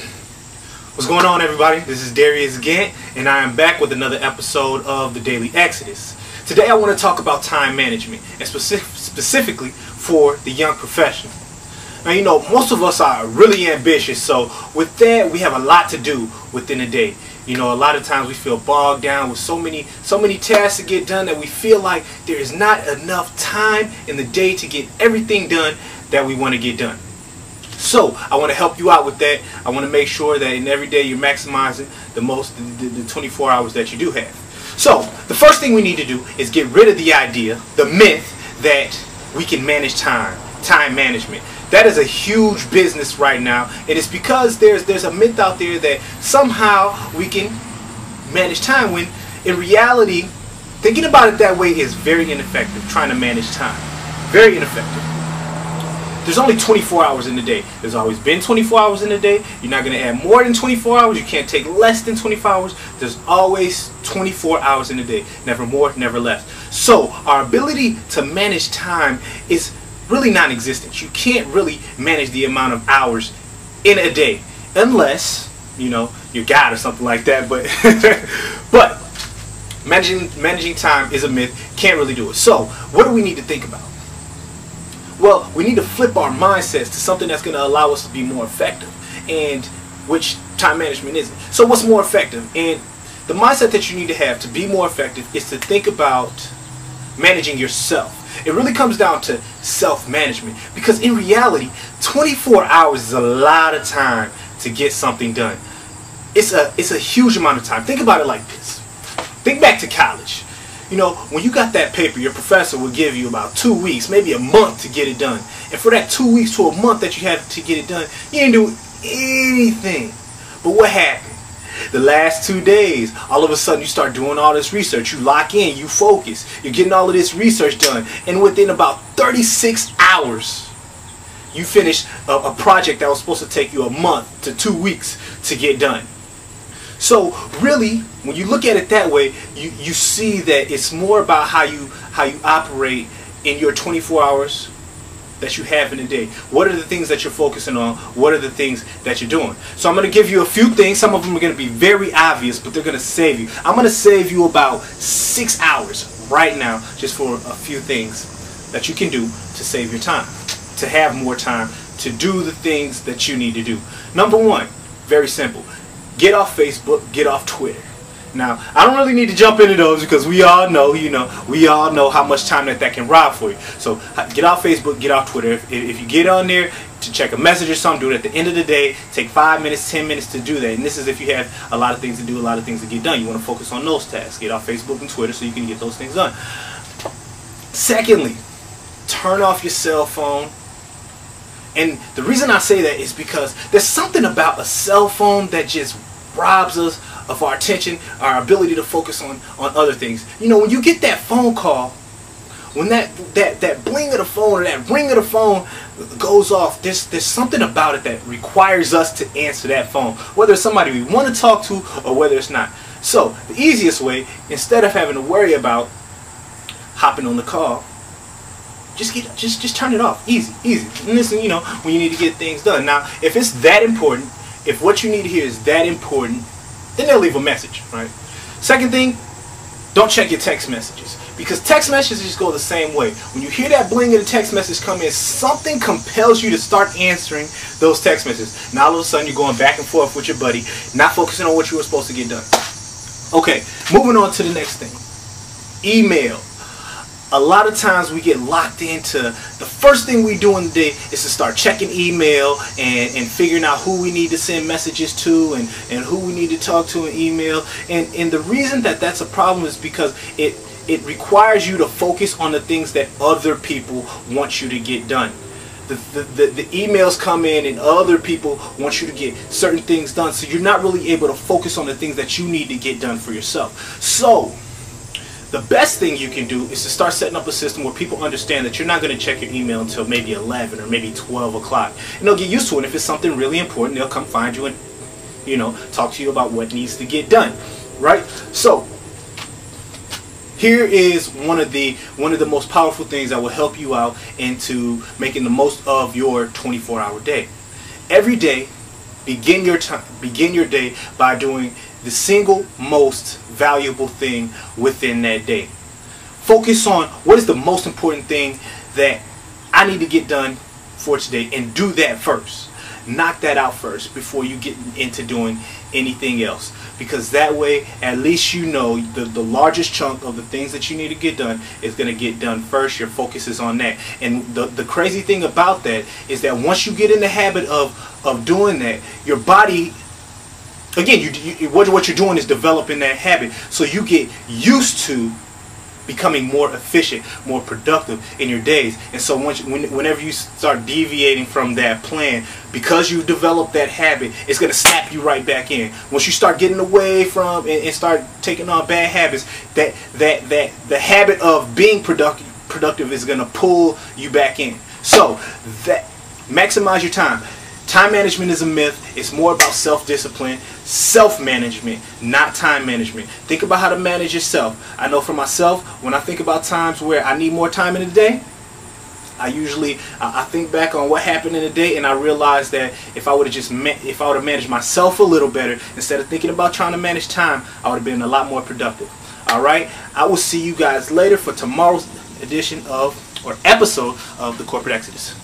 What's going on, everybody? This is Darius again, and I am back with another episode of the Daily Exodus. Today I want to talk about time management, and specifically for the young professional. Now, you know, most of us are really ambitious, so with that we have a lot to do within a day. You know, a lot of times we feel bogged down with so many tasks to get done that we feel like there is not enough time in the day to get everything done that we want to get done. So I want to help you out with that. I want to make sure that in every day you're maximizing the 24 hours that you do have. So the first thing we need to do is get rid of the idea, the myth that we can manage time management. That is a huge business right now, and it's because there's a myth out there that somehow we can manage time, when in reality thinking about it that way is very ineffective. Trying to manage time, very ineffective. There's only 24 hours in the day. There's always been 24 hours in the day. You're not going to add more than 24 hours. You can't take less than 24 hours. There's always 24 hours in the day. Never more, never less. So our ability to manage time is really non-existent. You can't really manage the amount of hours in a day unless, you know, you're God or something like that. But managing time is a myth. Can't really do it. So what do we need to think about? Well, we need to flip our mindsets to something that's going to allow us to be more effective, and which time management isn't. So what's more effective? And the mindset that you need to have to be more effective is to think about managing yourself. It really comes down to self-management, because in reality 24 hours is a lot of time to get something done. It's a huge amount of time. Think about it like this. Think back to college. You know, when you got that paper, your professor would give you about 2 weeks, maybe a month to get it done. And for that 2 weeks to a month that you had to get it done, you didn't do anything. But what happened? The last 2 days, all of a sudden you start doing all this research. You lock in, you focus. You're getting all of this research done. And within about 36 hours, you finish a project that was supposed to take you a month to 2 weeks to get done. So really, when you look at it that way, you see that it's more about how you operate in your 24 hours that you have in a day. What are the things that you're focusing on? What are the things that you're doing? So I'm going to give you a few things. Some of them are going to be very obvious, but they're going to save you. I'm going to save you about 6 hours right now just for a few things that you can do to save your time, to have more time to do the things that you need to do. Number one, very simple. Get off Facebook, get off Twitter. Now, I don't really need to jump into those because we all know, we all know how much time that can rob for you. So get off Facebook, get off Twitter. If you get on there to check a message or something, do it at the end of the day. Take 5 minutes, 10 minutes to do that. And this is if you have a lot of things to do, a lot of things to get done. You want to focus on those tasks. Get off Facebook and Twitter so you can get those things done. Secondly, turn off your cell phone. And the reason I say that is because there's something about a cell phone that just robs us of our attention, our ability to focus on other things. You know, when you get that phone call, when that bling of the phone or that ring of the phone goes off, there's something about it that requires us to answer that phone, whether it's somebody we want to talk to or whether it's not. So the easiest way, instead of having to worry about hopping on the call, just turn it off. Easy. And listen, you know, when you need to get things done. Now, if it's that important, if what you need to hear is that important, then they'll leave a message, right? Second thing, don't check your text messages, because text messages go the same way. When you hear that bling of the text message come in, something compels you to start answering those text messages. Now all of a sudden you're going back and forth with your buddy, not focusing on what you were supposed to get done. Okay, moving on to the next thing. Email. A lot of times we get locked into the first thing we do in the day is to start checking email and figuring out who we need to send messages to and who we need to talk to in email. And the reason that that's a problem is because it requires you to focus on the things that other people want you to get done. The emails come in and other people want you to get certain things done, so you're not really able to focus on the things that you need to get done for yourself. So the best thing you can do is to start setting up a system where people understand that you're not going to check your email until maybe 11 or maybe 12 o'clock. And they'll get used to it. And if it's something really important, they'll come find you and, you know, talk to you about what needs to get done. Right? So here is one of the most powerful things that will help you out into making the most of your 24-hour day. Every day, Begin your day by doing the single most valuable thing within that day. Focus on what is the most important thing that I need to get done for today, and do that first. Knock that out first before you get into doing anything else, because that way at least you know the largest chunk of the things that you need to get done is going to get done first. Your focus is on that. And the crazy thing about that is that once you get in the habit of doing that, your body, again, what you're doing is developing that habit, so you get used to becoming more efficient, more productive in your days. And so whenever you start deviating from that plan, because you develop that habit, it's going to snap you right back in. Once you start getting away from and start taking on bad habits, the habit of being productive is going to pull you back in. So maximize your time. Time management is a myth. It's more about self-discipline, self-management, not time management. Think about how to manage yourself. I know for myself, when I think about times where I need more time in the day, I think back on what happened in the day, and I realize that if I would have managed myself a little better, instead of thinking about trying to manage time, I would have been a lot more productive. All right, I will see you guys later for tomorrow's edition of, or episode of, the Corporate Exodus.